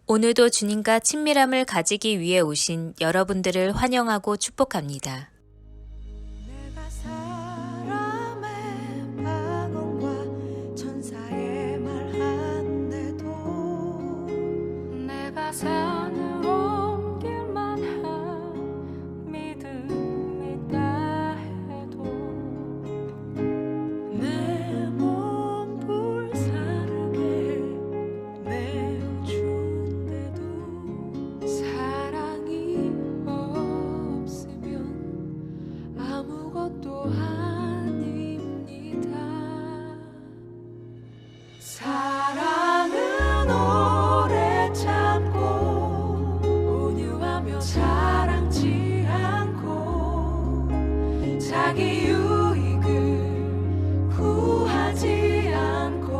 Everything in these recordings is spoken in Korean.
오늘도 주님과 친밀함을 가지기 위해 오신 여러분들을 환영하고 축복합니다. 내가 사람의 방언과 천사의 말한데도 내가 산으로 옮길 만한 믿음이 있다 해도 내 몸 불사르게 내어준대도 사랑이 없으면 아무것도 아닙니다. 사랑은 오래 참고 온유하며 자랑치 않고 자기 유익을 구하지 않고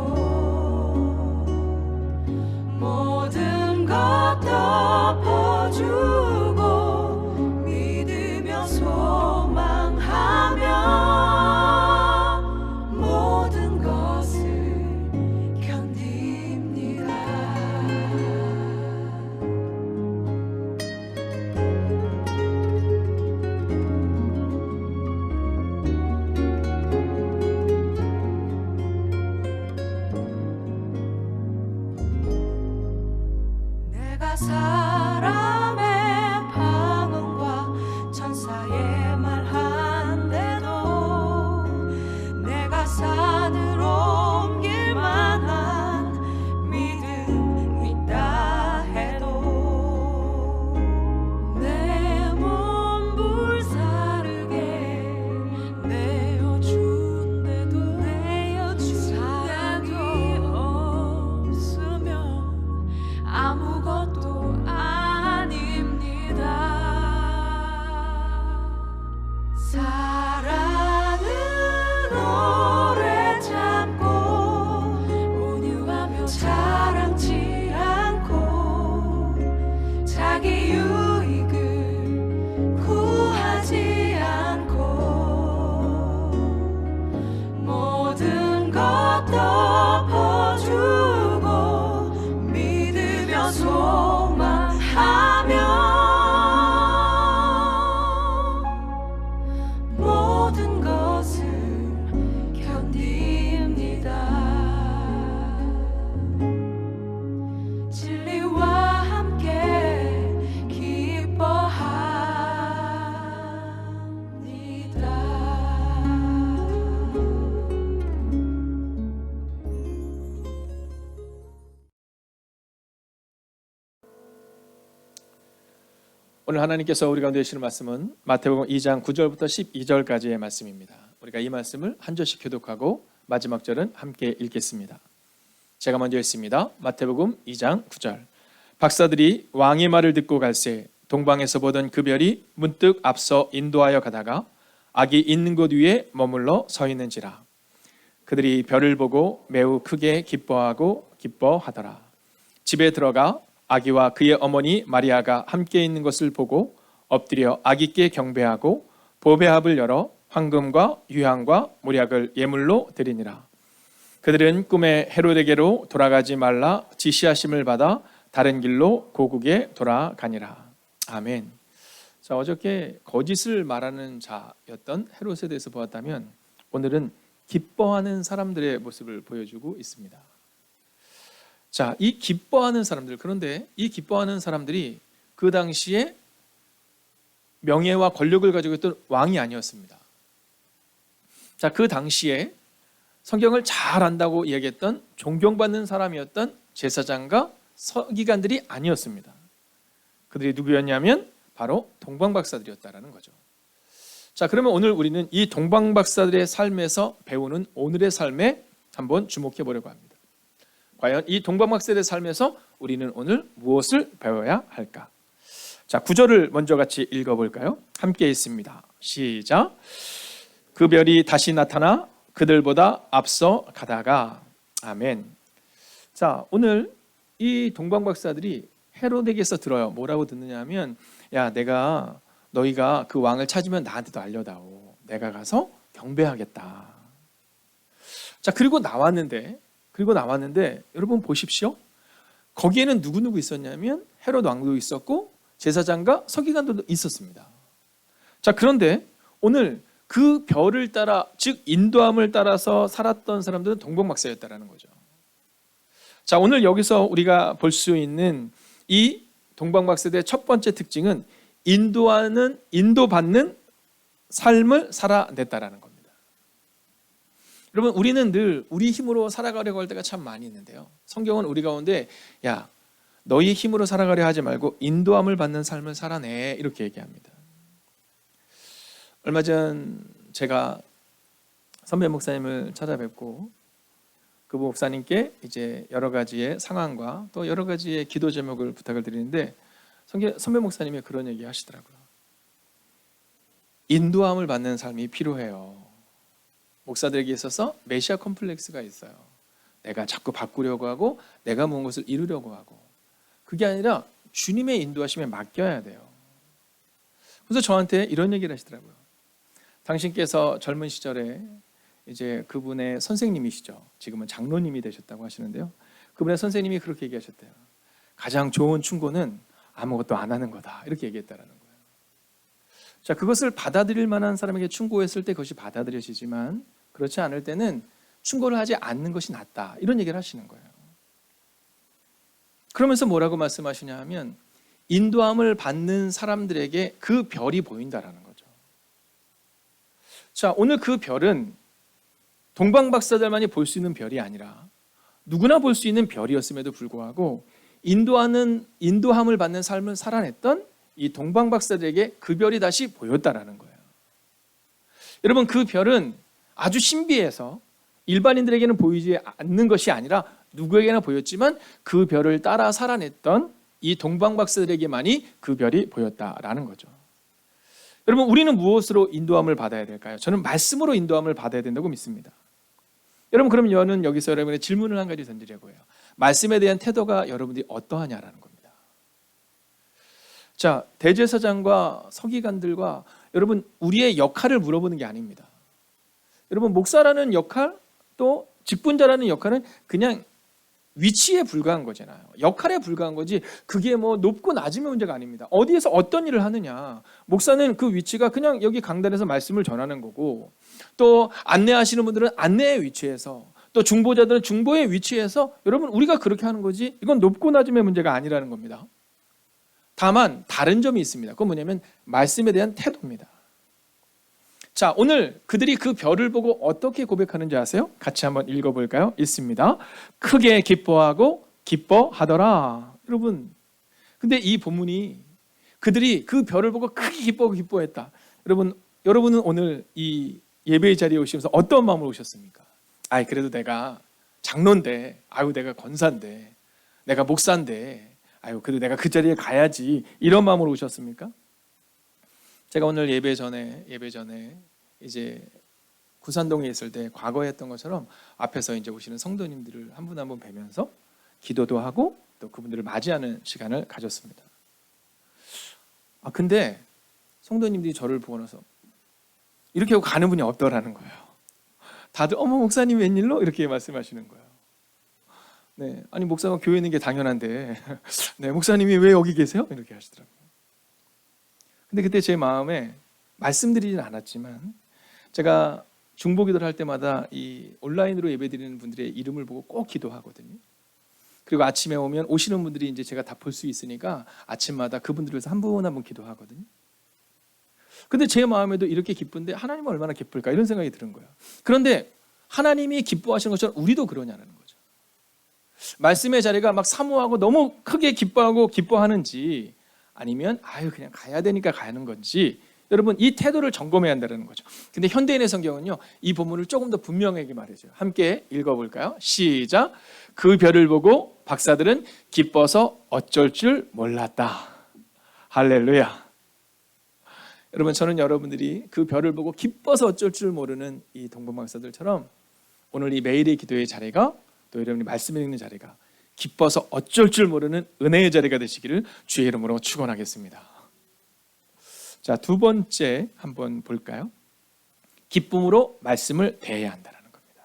모든 것 덮어주고 믿으며 소망하며 모든 것을 견딥니다. 내가 사람의 방언과 천사의 말한데도 내가 산으로 옮길 만한 믿음 있다 해도 내 몸 불사르게 내어준대도 사랑이 없으면 아무것도 아닙니다. 사랑은 오래 참고 온유하며 자랑치 않고 자기 유익을 구하지 않고 모든 것 덮어주고 믿으며 소망하며 모든 것을 견딥니다. 진리와 함께 오늘 하나님께서 우리 가운데 주시는 말씀은 마태복음 2장 9절부터 12절까지의 말씀입니다. 우리가 이 말씀을 한 절씩 교독하고 마지막 절은 함께 읽겠습니다. 제가 먼저 읽습니다. 마태복음 2장 9절. 박사들이 왕의 말을 듣고 갈새 동방에서 보던 그 별이 문득 앞서 인도하여 가다가 아기 있는 곳 위에 머물러 서 있는지라. 그들이 별을 보고 매우 크게 기뻐하고 기뻐하더라. 집에 들어가 아기와 그의 어머니 마리아가 함께 있는 것을 보고 엎드려 아기께 경배하고 보배합을 열어 황금과 유향과 몰약을 예물로 드리니라. 그들은 꿈에 헤로데게로 돌아가지 말라 지시하심을 받아 다른 길로 고국에 돌아가니라. 아멘. 자, 어저께 거짓을 말하는 자였던 헤롯에 대해서 보았다면 오늘은 기뻐하는 사람들의 모습을 보여주고 있습니다. 자, 이 기뻐하는 사람들, 그런데 이 기뻐하는 사람들이 그 당시에 명예와 권력을 가지고 있던 왕이 아니었습니다. 자, 그 당시에 성경을 잘 안다고 이야기했던 존경받는 사람이었던 제사장과 서기관들이 아니었습니다. 그들이 누구였냐면 바로 동방박사들이었다라는 거죠. 자, 그러면 오늘 우리는 이 동방박사들의 삶에서 배우는 오늘의 삶에 한번 주목해 보려고 합니다. 과연 이 동방박사들의 삶에서 우리는 오늘 무엇을 배워야 할까? 자, 9절을 먼저 같이 읽어볼까요? 함께 읽습니다. 시작. 그 별이 다시 나타나 그들보다 앞서 가다가. 아멘. 자, 오늘 이 동방박사들이 헤롯에게서 들어요. 뭐라고 듣느냐 하면, 야, 너희가 그 왕을 찾으면 나한테도 알려다오. 내가 가서 경배하겠다. 자, 그리고 나왔는데 여러분 보십시오. 거기에는 누구 있었냐면 헤롯 왕도 있었고 제사장과 서기관들도 있었습니다. 자, 그런데 오늘 그 별을 따라, 즉 인도함을 따라서 살았던 사람들은 동방박사였다라는 거죠. 자, 오늘 여기서 우리가 볼 수 있는 이 동방박사들의 첫 번째 특징은 인도받는 삶을 살아냈다라는 겁니다. 여러분, 우리는 늘 우리 힘으로 살아가려고 할 때가 참 많이 있는데요. 성경은 우리 가운데 야, 너희 힘으로 살아가려 하지 말고 인도함을 받는 삶을 살아내, 이렇게 얘기합니다. 얼마 전 제가 선배 목사님을 찾아뵙고 그 목사님께 이제 여러 가지의 상황과 또 여러 가지의 기도 제목을 부탁을 드리는데 선배 목사님이 그런 얘기 하시더라고요. 인도함을 받는 삶이 필요해요. 목사들에게 있어서 메시아 컴플렉스가 있어요. 내가 자꾸 바꾸려고 하고 내가 무슨 것을 이루려고 하고, 그게 아니라 주님의 인도하심에 맡겨야 돼요. 그래서 저한테 이런 얘기를 하시더라고요. 당신께서 젊은 시절에 이제 그분의 선생님이시죠. 지금은 장로님이 되셨다고 하시는데요. 그분의 선생님이 그렇게 얘기하셨대요. 가장 좋은 충고는 아무것도 안 하는 거다, 이렇게 얘기했다라는 거예요. 자, 그것을 받아들일 만한 사람에게 충고했을 때 그것이 받아들여지지만 그렇지 않을 때는 충고를 하지 않는 것이 낫다, 이런 얘기를 하시는 거예요. 그러면서 뭐라고 말씀하시냐 하면 인도함을 받는 사람들에게 그 별이 보인다라는 거죠. 자, 오늘 그 별은 동방박사들만이 볼 수 있는 별이 아니라 누구나 볼 수 있는 별이었음에도 불구하고 인도함을 받는 삶을 살아냈던 이 동방박사들에게 그 별이 다시 보였다라는 거예요. 여러분, 그 별은 아주 신비해서 일반인들에게는 보이지 않는 것이 아니라 누구에게나 보였지만 그 별을 따라 살아냈던 이 동방박사들에게만이 그 별이 보였다라는 거죠. 여러분, 우리는 무엇으로 인도함을 받아야 될까요? 저는 말씀으로 인도함을 받아야 된다고 믿습니다. 여러분, 그럼 저는 여기서 여러분의 질문을 한 가지 던지려고 해요. 말씀에 대한 태도가 여러분들이 어떠하냐라는 겁니다. 자, 대제사장과 서기관들과 여러분, 우리의 역할을 물어보는 게 아닙니다. 여러분, 목사라는 역할, 또 직분자라는 역할은 그냥 위치에 불과한 거잖아요. 역할에 불과한 거지 그게 뭐 높고 낮음의 문제가 아닙니다. 어디에서 어떤 일을 하느냐, 목사는 그 위치가 그냥 여기 강단에서 말씀을 전하는 거고, 또 안내하시는 분들은 안내의 위치에서, 또 중보자들은 중보의 위치에서, 여러분, 우리가 그렇게 하는 거지 이건 높고 낮음의 문제가 아니라는 겁니다. 다만 다른 점이 있습니다. 그건 뭐냐면 말씀에 대한 태도입니다. 자, 오늘 그들이 그 별을 보고 어떻게 고백하는지 아세요? 같이 한번 읽어볼까요? 읽습니다. 크게 기뻐하고 기뻐하더라. 여러분, 근데 이 본문이 그들이 그 별을 보고 크게 기뻐하고 기뻐했다. 여러분은 오늘 이 예배의 자리에 오시면서 어떤 마음으로 오셨습니까? 아이, 그래도 내가 장로인데, 아유, 내가 권사인데, 내가 목사인데, 아유, 그래도 내가 그 자리에 가야지, 이런 마음으로 오셨습니까? 제가 오늘 예배 전에 이제 구산동에 있을 때 과거에 했던 것처럼 앞에서 이제 오시는 성도님들을 한 분 한 분 뵈면서 기도도 하고 또 그분들을 맞이하는 시간을 가졌습니다. 근데 성도님들이 저를 보고 나서 이렇게 하고 가는 분이 없더라는 거예요. 다들 어머, 목사님 웬일로? 이렇게 말씀하시는 거예요. 네, 아니, 목사가 교회에 있는 게 당연한데 네, 목사님이 왜 여기 계세요? 이렇게 하시더라고요. 근데 그때 제 마음에 말씀드리진 않았지만 제가 중보기도를 할 때마다 이 온라인으로 예배드리는 분들의 이름을 보고 꼭 기도하거든요. 그리고 아침에 오면 오시는 분들이 이제 제가 다 볼 수 있으니까 아침마다 그분들을 위해서 한 분 한 분 기도하거든요. 근데 제 마음에도 이렇게 기쁜데 하나님은 얼마나 기쁠까, 이런 생각이 드는 거예요. 그런데 하나님이 기뻐하시는 것처럼 우리도 그러냐는 거죠. 말씀의 자리가 막 사모하고 너무 크게 기뻐하고 기뻐하는지, 아니면 그냥 가야 되니까 가는 건지, 여러분, 이 태도를 점검해야 한다는 거죠. 근데 현대인의 성경은요, 이 본문을 조금 더 분명하게 말해줘요. 함께 읽어볼까요? 시작. 그 별을 보고 박사들은 기뻐서 어쩔 줄 몰랐다. 할렐루야. 여러분, 저는 여러분들이 그 별을 보고 기뻐서 어쩔 줄 모르는 이 동방박사들처럼 오늘 이 매일의 기도의 자리가, 또 여러분이 말씀을 읽는 자리가 기뻐서 어쩔 줄 모르는 은혜의 자리가 되시기를 주의 이름으로 축원하겠습니다. 자, 두 번째 한번 볼까요? 기쁨으로 말씀을 대해야 한다는 겁니다.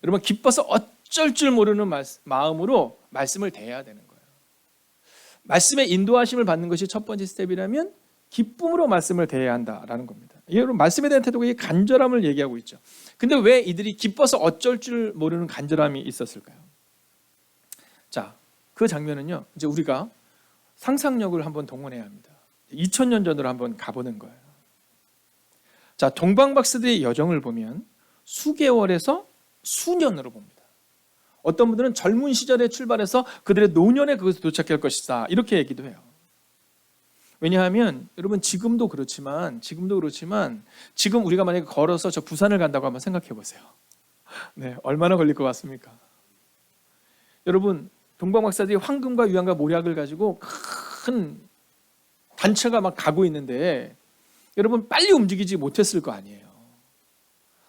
여러분, 기뻐서 어쩔 어쩔 줄 모르는 마음으로 말씀을 대해야 되는 거예요. 말씀의 인도하심을 받는 것이 첫 번째 스텝이라면 기쁨으로 말씀을 대해야 한다라는 겁니다. 여러분, 말씀에 대한 태도가 이 간절함을 얘기하고 있죠. 근데 왜 이들이 기뻐서 어쩔 줄 모르는 간절함이 있었을까요? 자, 그 장면은요, 이제 우리가 상상력을 한번 동원해야 합니다. 2000년 전으로 한번 가보는 거예요. 자, 동방박사들의 여정을 보면 수개월에서 수년으로 봅니다. 어떤 분들은 젊은 시절에 출발해서 그들의 노년에 그것에 도착할 것이다, 이렇게 얘기도 해요. 왜냐하면 여러분, 지금도 그렇지만 지금 우리가 만약에 걸어서 저 부산을 간다고 한번 생각해 보세요. 네, 얼마나 걸릴 것 같습니까? 여러분, 동방박사들이 황금과 유황과 모략을 가지고 큰 단체가 막 가고 있는데 여러분, 빨리 움직이지 못했을 거 아니에요.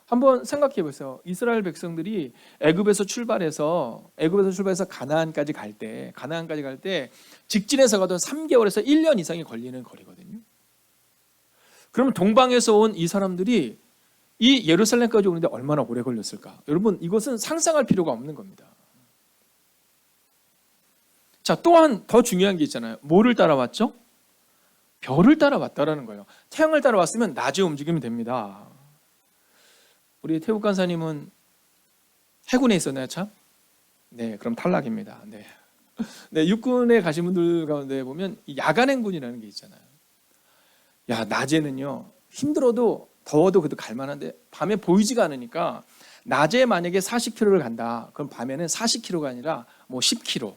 한번 생각해 보세요. 이스라엘 백성들이 애굽에서 출발해서 가나안까지 갈 때 직진해서 가도 3개월에서 1년 이상이 걸리는 거리거든요. 그러면 동방에서 온 이 사람들이 이 예루살렘까지 오는데 얼마나 오래 걸렸을까? 여러분, 이것은 상상할 필요가 없는 겁니다. 자, 또한 더 중요한 게 있잖아요. 뭐를 따라왔죠? 별을 따라왔다라는 거예요. 태양을 따라왔으면 낮에 움직이면 됩니다. 우리 태국 간사님은 해군에 있었나요, 참? 네, 그럼 탈락입니다. 네. 네, 육군에 가신 분들 가운데 보면 야간 행군이라는 게 있잖아요. 야, 낮에는요, 힘들어도 더워도 그래도 갈만한데 밤에 보이지가 않으니까 낮에 만약에 40km를 간다. 그럼 밤에는 40km가 아니라 뭐 10km,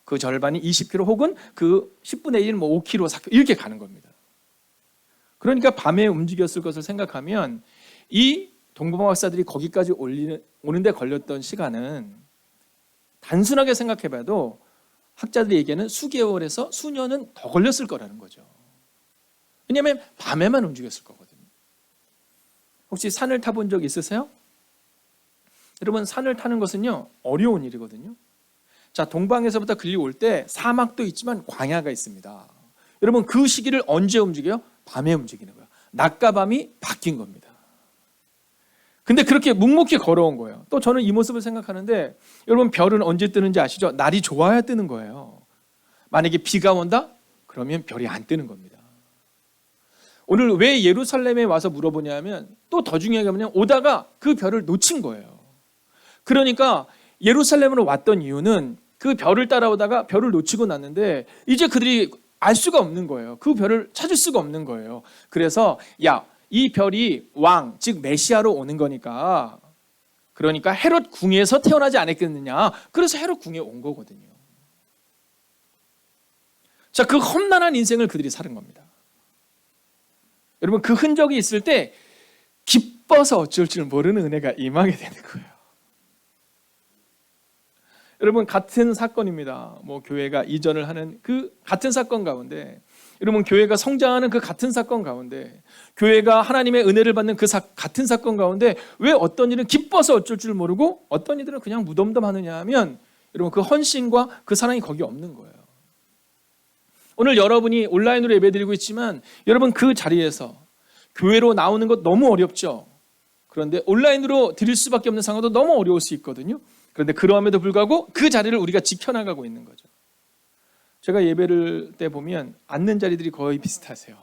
그 절반이 20km 혹은 그 10분의 1, 뭐 5km, 4km 이렇게 가는 겁니다. 그러니까 밤에 움직였을 것을 생각하면 이 동방박사들이 거기까지 오는데 걸렸던 시간은 단순하게 생각해봐도 학자들이 얘기하는 수개월에서 수년은 더 걸렸을 거라는 거죠. 왜냐하면 밤에만 움직였을 거거든요. 혹시 산을 타본 적 있으세요? 여러분, 산을 타는 것은요, 어려운 일이거든요. 자, 동방에서부터 글리 올 때 사막도 있지만 광야가 있습니다. 여러분, 그 시기를 언제 움직여요? 밤에 움직이는 거예요. 낮과 밤이 바뀐 겁니다. 근데 그렇게 묵묵히 걸어온 거예요. 또 저는 이 모습을 생각하는데, 여러분, 별은 언제 뜨는지 아시죠? 날이 좋아야 뜨는 거예요. 만약에 비가 온다? 그러면 별이 안 뜨는 겁니다. 오늘 왜 예루살렘에 와서 물어보냐면, 또 더 중요한 게 뭐냐면 오다가 그 별을 놓친 거예요. 그러니까 예루살렘으로 왔던 이유는 그 별을 따라오다가 별을 놓치고 났는데 이제 그들이 알 수가 없는 거예요. 그 별을 찾을 수가 없는 거예요. 그래서 이 별이 왕, 즉 메시아로 오는 거니까, 그러니까 헤롯 궁에서 태어나지 않았겠느냐. 그래서 헤롯 궁에 온 거거든요. 자, 그 험난한 인생을 그들이 사는 겁니다. 여러분, 그 흔적이 있을 때 기뻐서 어쩔 줄 모르는 은혜가 임하게 되는 거예요. 여러분, 같은 사건입니다. 뭐 교회가 이전을 하는 그 같은 사건 가운데, 여러분, 교회가 성장하는 그 같은 사건 가운데, 교회가 하나님의 은혜를 받는 그 같은 사건 가운데 왜 어떤 일은 기뻐서 어쩔 줄 모르고 어떤 이들은 그냥 무덤덤하느냐 하면, 여러분, 그 헌신과 그 사랑이 거기 없는 거예요. 오늘 여러분이 온라인으로 예배드리고 있지만 여러분, 그 자리에서 교회로 나오는 것 너무 어렵죠. 그런데 온라인으로 드릴 수밖에 없는 상황도 너무 어려울 수 있거든요. 그런데 그러함에도 불구하고 그 자리를 우리가 지켜나가고 있는 거죠. 제가 예배를 때 보면 앉는 자리들이 거의 비슷하세요.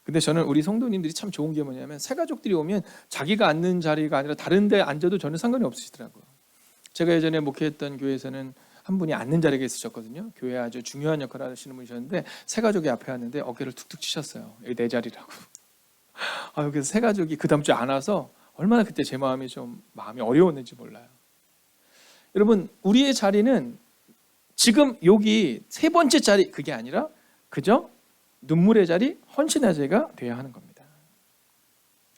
근데 저는 우리 성도님들이 참 좋은 게 뭐냐면, 새가족들이 오면 자기가 앉는 자리가 아니라 다른 데 앉아도 전혀 상관이 없으시더라고요. 제가 예전에 목회했던 교회에서는 한 분이 앉는 자리가 있으셨거든요. 교회에 아주 중요한 역할을 하시는 분이셨는데 새가족이 앞에 왔는데 어깨를 툭툭 치셨어요. 여기 내 자리라고. 그래서 새가족이 그 다음 주에 안 와서 얼마나 그때 제 마음이 어려웠는지 몰라요. 여러분, 우리의 자리는 지금 여기 세 번째 자리, 그게 아니라 그저 눈물의 자리, 헌신의 자리가 되어야 하는 겁니다.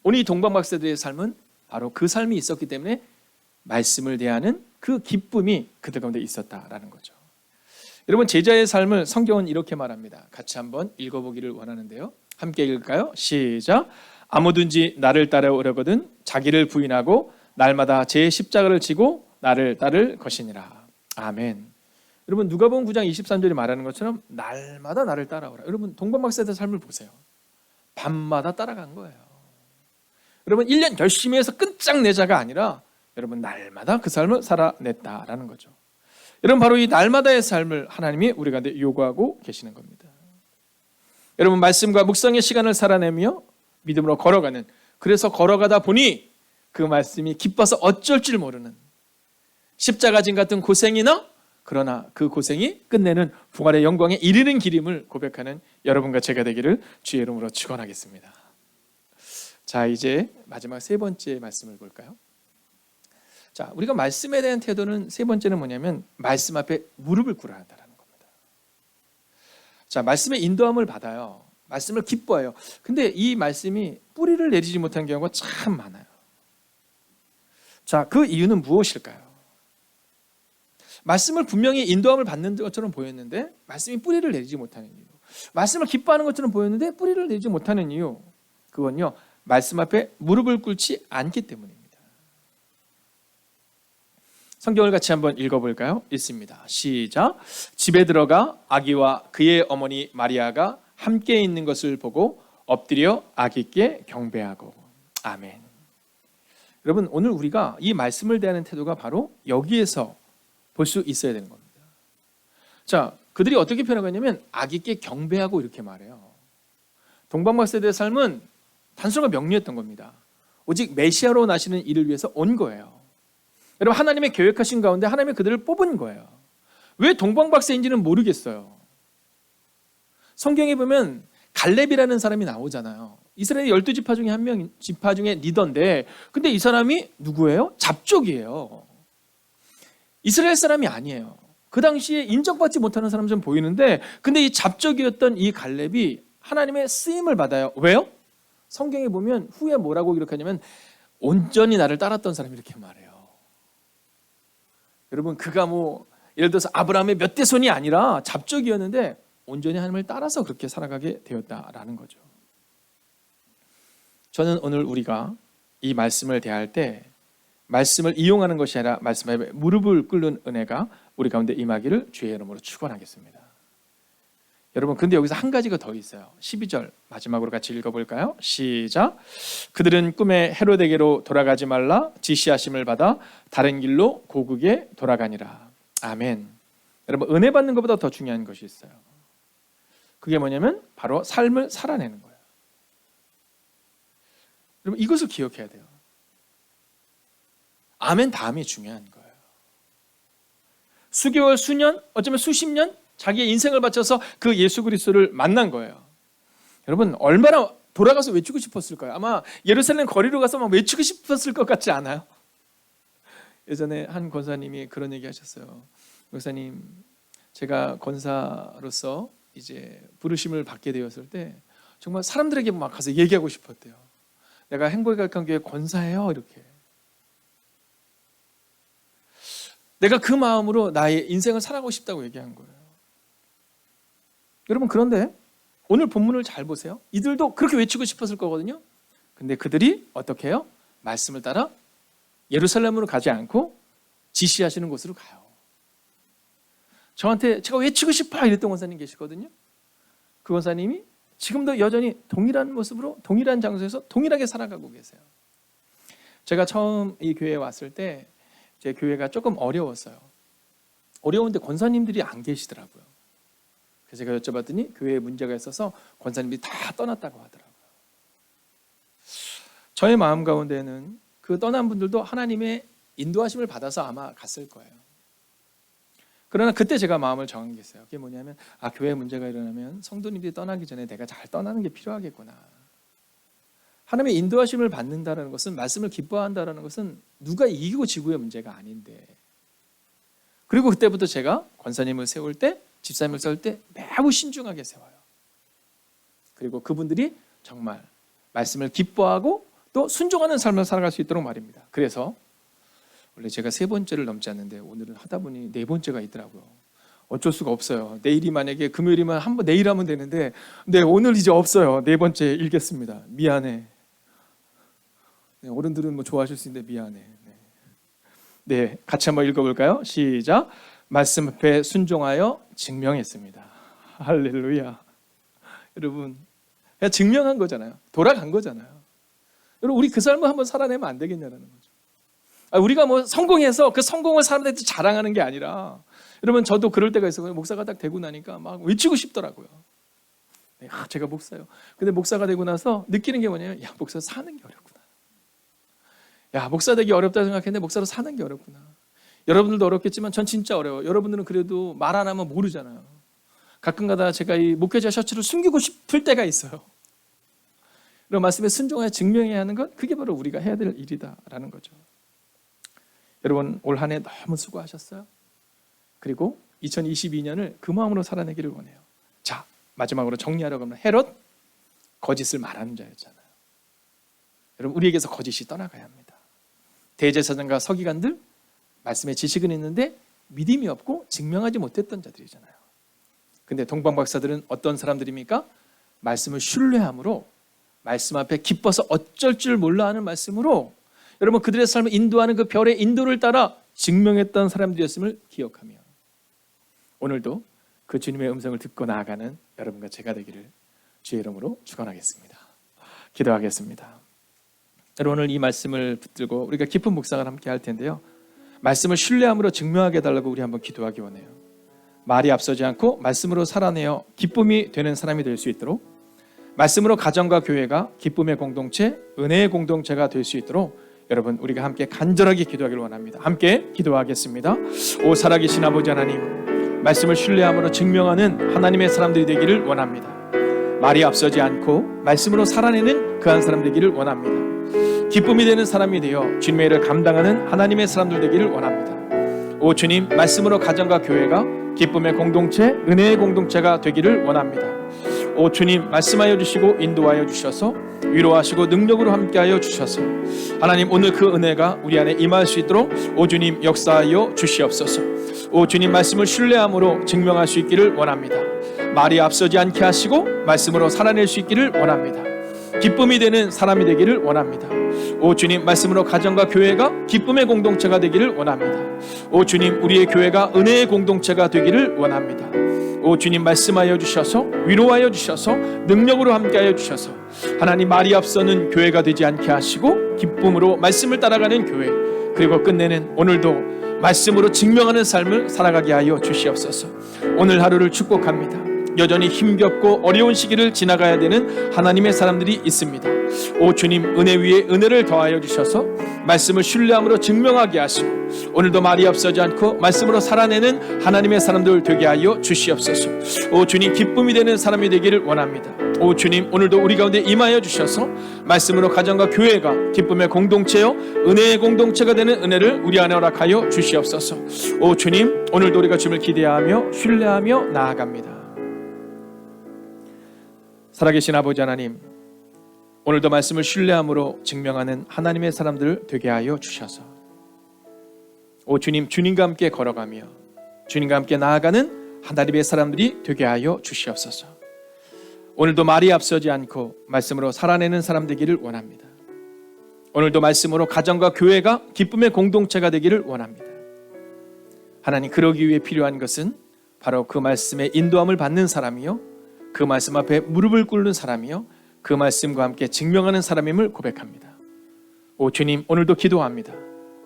오늘 이 동방박사들의 삶은 바로 그 삶이 있었기 때문에 말씀을 대하는 그 기쁨이 그들 가운데 있었다라는 거죠. 여러분, 제자의 삶을 성경은 이렇게 말합니다. 같이 한번 읽어보기를 원하는데요. 함께 읽을까요? 시작. 아무든지 나를 따라오려거든 자기를 부인하고 날마다 제 십자가를 지고 나를 따를 것이니라. 아멘. 여러분, 누가복음 9장 23절이 말하는 것처럼 날마다 나를 따라오라. 여러분, 동방박사들의 삶을 보세요. 밤마다 따라간 거예요. 여러분, 1년 열심히 해서 끝장내자가 아니라 여러분 날마다 그 삶을 살아냈다라는 거죠. 여러분 바로 이 날마다의 삶을 하나님이 우리 가운데 요구하고 계시는 겁니다. 여러분 말씀과 묵상의 시간을 살아내며 믿음으로 걸어가는, 그래서 걸어가다 보니 그 말씀이 기뻐서 어쩔 줄 모르는 십자가진 같은 고생이나 그러나 그 고생이 끝내는 부활의 영광에 이르는 길임을 고백하는 여러분과 제가 되기를 주의 이름으로 축원하겠습니다. 자, 이제 마지막 세 번째 말씀을 볼까요? 자, 우리가 말씀에 대한 태도는 세 번째는 뭐냐면 말씀 앞에 무릎을 꿇어야 한다는 겁니다. 자, 말씀의 인도함을 받아요. 말씀을 기뻐해요. 근데 이 말씀이 뿌리를 내리지 못한 경우가 참 많아요. 자, 그 이유는 무엇일까요? 말씀을 분명히 인도함을 받는 것처럼 보였는데 말씀이 뿌리를 내리지 못하는 이유, 말씀을 기뻐하는 것처럼 보였는데 뿌리를 내리지 못하는 이유, 그건요 말씀 앞에 무릎을 꿇지 않기 때문입니다. 성경을 같이 한번 읽어볼까요? 읽습니다. 시작. 집에 들어가 아기와 그의 어머니 마리아가 함께 있는 것을 보고 엎드려 아기께 경배하고. 아멘. 여러분 오늘 우리가 이 말씀을 대하는 태도가 바로 여기에서 볼 수 있어야 되는 겁니다. 자, 그들이 어떻게 표현하고 있냐면 아기께 경배하고 이렇게 말해요. 동방박 세대의 삶은 단순하고 명료했던 겁니다. 오직 메시아로 나시는 이를 위해서 온 거예요. 여러분 하나님의 계획하신 가운데 하나님이 그들을 뽑은 거예요. 왜 동방박사인지는 모르겠어요. 성경에 보면 갈렙이라는 사람이 나오잖아요. 이스라엘 12지파 중에 한 명, 지파 중에 리더인데 근데 이 사람이 누구예요? 잡족이에요. 이스라엘 사람이 아니에요. 그 당시에 인정받지 못하는 사람처럼 보이는데 근데 이 잡족이었던 이 갈렙이 하나님의 쓰임을 받아요. 왜요? 성경에 보면 후에 뭐라고 기록하냐면 온전히 나를 따랐던 사람이 이렇게 말해요. 여러분 그가 뭐 예를 들어서 아브라함의 몇 대 손이 아니라 잡족이었는데 온전히 하나님을 따라서 그렇게 살아가게 되었다라는 거죠. 저는 오늘 우리가 이 말씀을 대할 때 말씀을 이용하는 것이 아니라 말씀 앞에 무릎을 꿇는 은혜가 우리 가운데 임하기를 주의 이름으로 축원하겠습니다. 여러분 근데 여기서 한 가지가 더 있어요. 12절 마지막으로 같이 읽어볼까요? 시작. 그들은 꿈에 헤로데게로 돌아가지 말라 지시하심을 받아 다른 길로 고국에 돌아가니라. 아멘. 여러분 은혜 받는 것보다 더 중요한 것이 있어요. 그게 뭐냐면 바로 삶을 살아내는 거예요. 여러분 이것을 기억해야 돼요. 아멘 다음이 중요한 거예요. 수개월, 수년, 어쩌면 수십 년 자기의 인생을 바쳐서 그 예수 그리스도를 만난 거예요. 여러분 얼마나 돌아가서 외치고 싶었을까요? 아마 예루살렘 거리로 가서 막 외치고 싶었을 것 같지 않아요? 예전에 한 권사님이 그런 얘기 하셨어요. 목사님, 제가 권사로서 이제 부르심을 받게 되었을 때 정말 사람들에게 막 가서 얘기하고 싶었대요. 내가 행복의 교회 권사예요. 이렇게. 내가 그 마음으로 나의 인생을 살아가고 싶다고 얘기한 거예요. 여러분 그런데 오늘 본문을 잘 보세요. 이들도 그렇게 외치고 싶었을 거거든요. 근데 그들이 어떻게 해요? 말씀을 따라 예루살렘으로 가지 않고 지시하시는 곳으로 가요. 저한테 제가 외치고 싶어 이랬던 권사님 계시거든요. 그 권사님이 지금도 여전히 동일한 모습으로 동일한 장소에서 동일하게 살아가고 계세요. 제가 처음 이 교회에 왔을 때 제 교회가 조금 어려웠어요. 어려운데 권사님들이 안 계시더라고요. 그래서 제가 여쭤봤더니 교회에 문제가 있어서 권사님들이 다 떠났다고 하더라고요. 저의 마음 가운데는 그 떠난 분들도 하나님의 인도하심을 받아서 아마 갔을 거예요. 그러나 그때 제가 마음을 정한 게 있어요. 그게 뭐냐면 교회에 문제가 일어나면 성도님들이 떠나기 전에 내가 잘 떠나는 게 필요하겠구나. 하나님의 인도하심을 받는다는 것은 말씀을 기뻐한다는 것은 누가 이기고 지고의 문제가 아닌데, 그리고 그때부터 제가 권사님을 세울 때 집사님을 세울 때 매우 신중하게 세워요. 그리고 그분들이 정말 말씀을 기뻐하고 또 순종하는 삶을 살아갈 수 있도록 말입니다. 그래서 원래 제가 3번째를 넘지 않는데 오늘은 하다 보니 4번째가 있더라고요. 어쩔 수가 없어요. 내일이 만약에 금요일이면 내일 하면 되는데 오늘 이제 없어요. 4번째 읽겠습니다. 미안해. 네, 어른들은 뭐 좋아하실 수 있는데 미안해. 네, 같이 한번 읽어볼까요? 시작. 말씀 앞에 순종하여 증명했습니다. 할렐루야. 여러분 그냥 증명한 거잖아요. 돌아간 거잖아요. 여러분 우리 그 삶을 한번 살아내면 안 되겠냐는 거죠. 우리가 뭐 성공해서 그 성공을 사람들한테 자랑하는 게 아니라, 여러분 저도 그럴 때가 있어요. 목사가 딱 되고 나니까 막 외치고 싶더라고요. 제가 목사요. 근데 목사가 되고 나서 느끼는 게 뭐냐면, 야, 목사 사는 게 어렵구나. 야, 목사 되기 어렵다 생각했는데 목사로 사는 게 어렵구나. 여러분들도 어렵겠지만 전 진짜 어려워요. 여러분들은 그래도 말 안 하면 모르잖아요. 가끔가다 제가 이 목회자 셔츠를 숨기고 싶을 때가 있어요. 이런 말씀에 순종하여 증명해야 하는 것, 그게 바로 우리가 해야 될 일이다라는 거죠. 여러분 올 한 해 너무 수고하셨어요. 그리고 2022년을 그 마음으로 살아내기를 원해요. 자, 마지막으로 정리하려고 하면, 헤롯 거짓을 말하는 자였잖아요. 여러분 우리에게서 거짓이 떠나가야 합니다. 대제사장과 서기관들 말씀에 지식은 있는데 믿음이 없고 증명하지 못했던 자들이잖아요. 근데 동방박사들은 어떤 사람들입니까? 말씀을 신뢰함으로, 말씀 앞에 기뻐서 어쩔 줄 몰라 하는 말씀으로 여러분 그들의 삶을 인도하는 그 별의 인도를 따라 증명했던 사람들이었음을 기억하며, 오늘도 그 주님의 음성을 듣고 나아가는 여러분과 제가 되기를 주의 이름으로 축원하겠습니다. 기도하겠습니다. 여러분 오늘 이 말씀을 붙들고 우리가 깊은 묵상을 함께 할 텐데요, 말씀을 신뢰함으로 증명하게 해달라고 우리 한번 기도하기 원해요. 말이 앞서지 않고 말씀으로 살아내어 기쁨이 되는 사람이 될 수 있도록, 말씀으로 가정과 교회가 기쁨의 공동체, 은혜의 공동체가 될 수 있도록 여러분 우리가 함께 간절하게 기도하기를 원합니다. 함께 기도하겠습니다. 오 살아계신 아버지 하나님, 말씀을 신뢰함으로 증명하는 하나님의 사람들이 되기를 원합니다. 말이 앞서지 않고 말씀으로 살아내는 그 한 사람 되기를 원합니다. 기쁨이 되는 사람이 되어 주님의 일을 감당하는 하나님의 사람들 되기를 원합니다. 오 주님, 말씀으로 가정과 교회가 기쁨의 공동체, 은혜의 공동체가 되기를 원합니다. 오 주님, 말씀하여 주시고 인도하여 주셔서 위로하시고 능력으로 함께하여 주셔서 하나님 오늘 그 은혜가 우리 안에 임할 수 있도록 오 주님 역사하여 주시옵소서. 오 주님, 말씀을 신뢰함으로 증명할 수 있기를 원합니다. 말이 앞서지 않게 하시고 말씀으로 살아낼 수 있기를 원합니다. 기쁨이 되는 사람이 되기를 원합니다. 오 주님, 말씀으로 가정과 교회가 기쁨의 공동체가 되기를 원합니다. 오 주님, 우리의 교회가 은혜의 공동체가 되기를 원합니다. 오 주님, 말씀하여 주셔서 위로하여 주셔서 능력으로 함께하여 주셔서 하나님 말이 앞서는 교회가 되지 않게 하시고 기쁨으로 말씀을 따라가는 교회, 그리고 끝내는 오늘도 말씀으로 증명하는 삶을 살아가게 하여 주시옵소서. 오늘 하루를 축복합니다. 여전히 힘겹고 어려운 시기를 지나가야 되는 하나님의 사람들이 있습니다. 오 주님, 은혜 위에 은혜를 더하여 주셔서 말씀을 신뢰함으로 증명하게 하시고 오늘도 말이 앞서지 않고 말씀으로 살아내는 하나님의 사람들 되게 하여 주시옵소서. 오 주님, 기쁨이 되는 사람이 되기를 원합니다. 오 주님, 오늘도 우리 가운데 임하여 주셔서 말씀으로 가정과 교회가 기쁨의 공동체요 은혜의 공동체가 되는 은혜를 우리 안에 허락하여 주시옵소서. 오 주님, 오늘도 우리가 주님을 기대하며 신뢰하며 나아갑니다. 살아계신 아버지 하나님, 오늘도 말씀을 신뢰함으로 증명하는 하나님의 사람들 되게 하여 주셔서 오 주님, 주님과 함께 걸어가며 주님과 함께 나아가는 하나님의 사람들이 되게 하여 주시옵소서. 오늘도 말이 앞서지 않고 말씀으로 살아내는 사람 되기를 원합니다. 오늘도 말씀으로 가정과 교회가 기쁨의 공동체가 되기를 원합니다. 하나님, 그러기 위해 필요한 것은 바로 그 말씀의 인도함을 받는 사람이요, 그 말씀 앞에 무릎을 꿇는 사람이요, 그 말씀과 함께 증명하는 사람임을 고백합니다. 오 주님, 오늘도 기도합니다.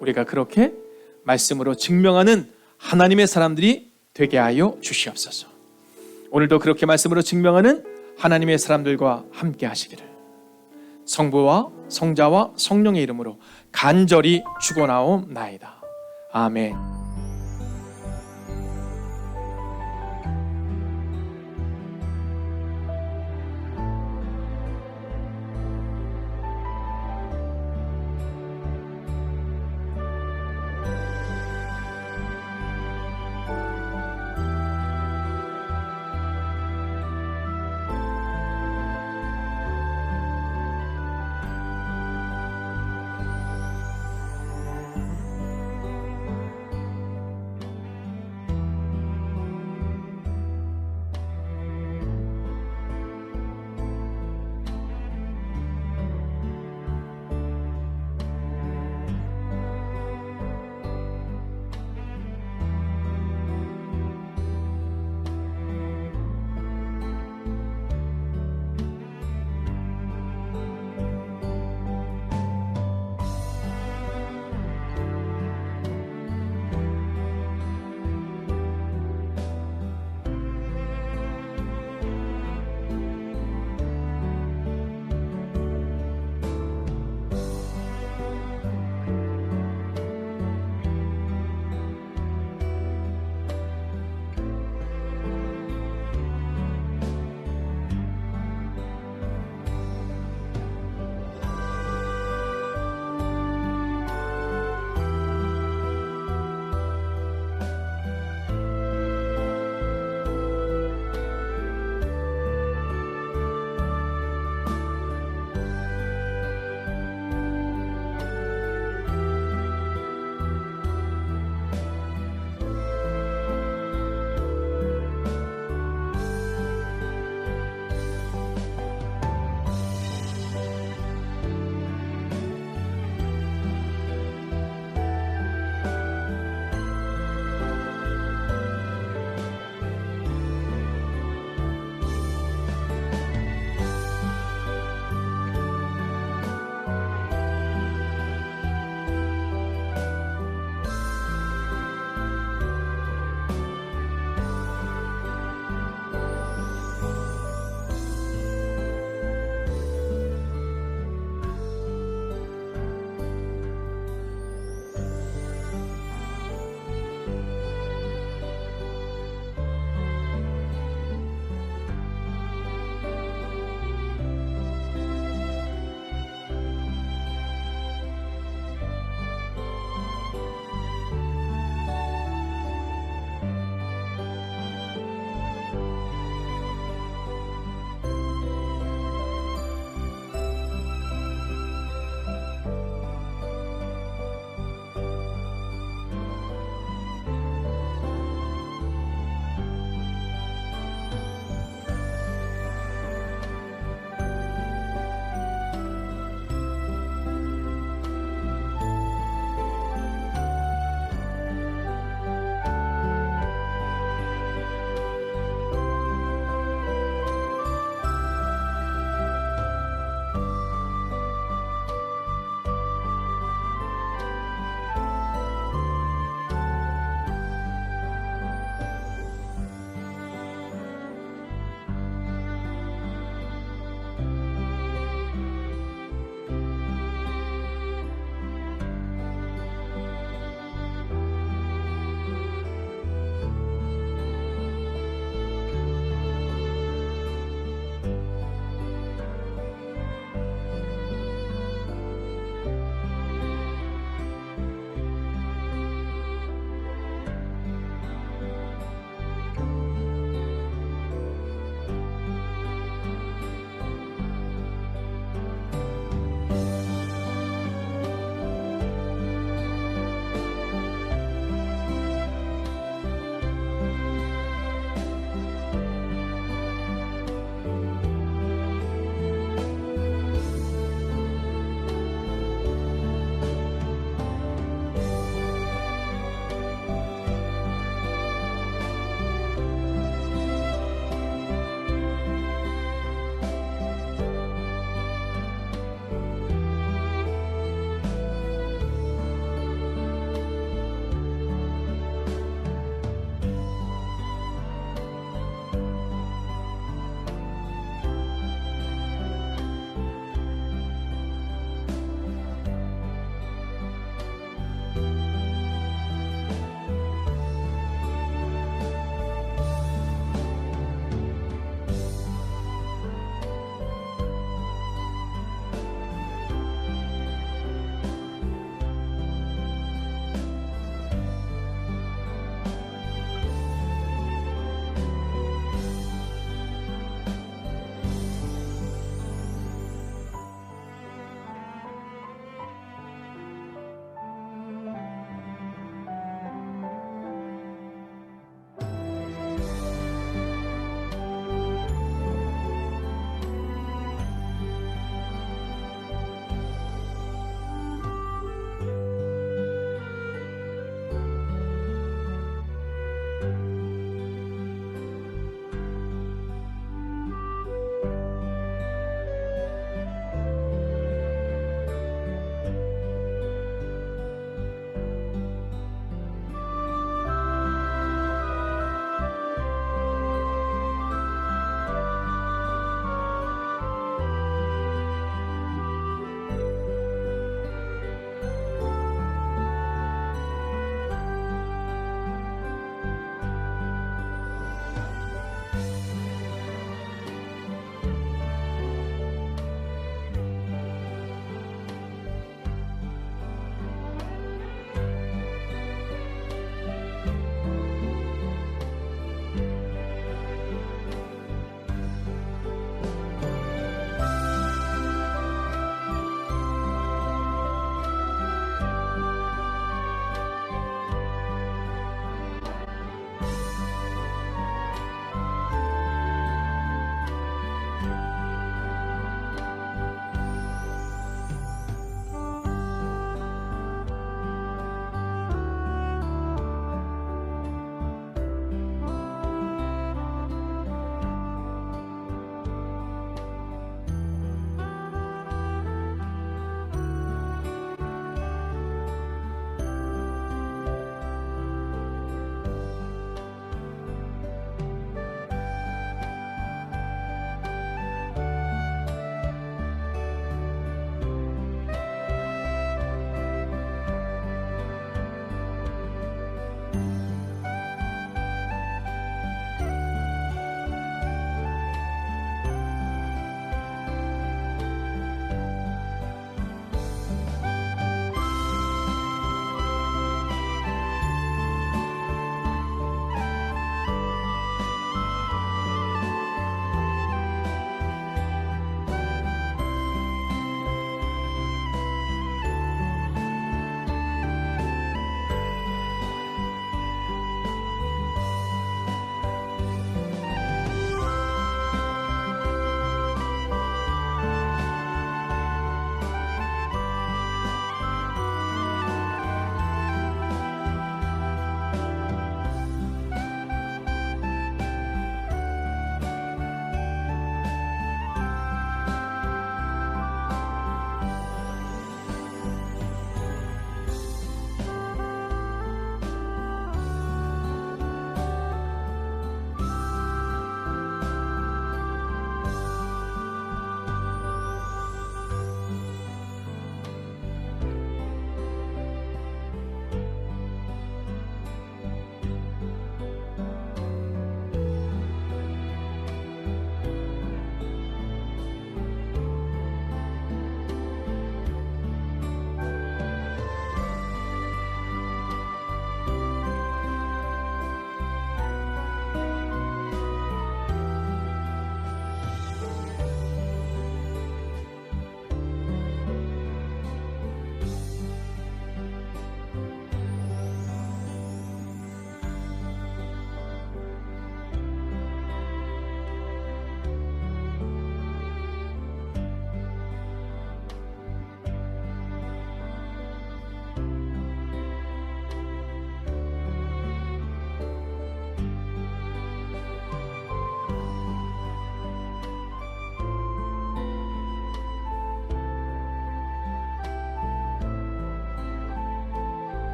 우리가 그렇게 말씀으로 증명하는 하나님의 사람들이 되게 하여 주시옵소서. 오늘도 그렇게 말씀으로 증명하는 하나님의 사람들과 함께 하시기를 성부와 성자와 성령의 이름으로 간절히 축원하옵나이다. 아멘.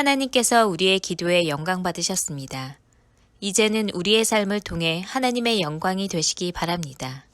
하나님께서 우리의 기도에 영광 받으셨습니다. 이제는 우리의 삶을 통해 하나님의 영광이 되시기 바랍니다.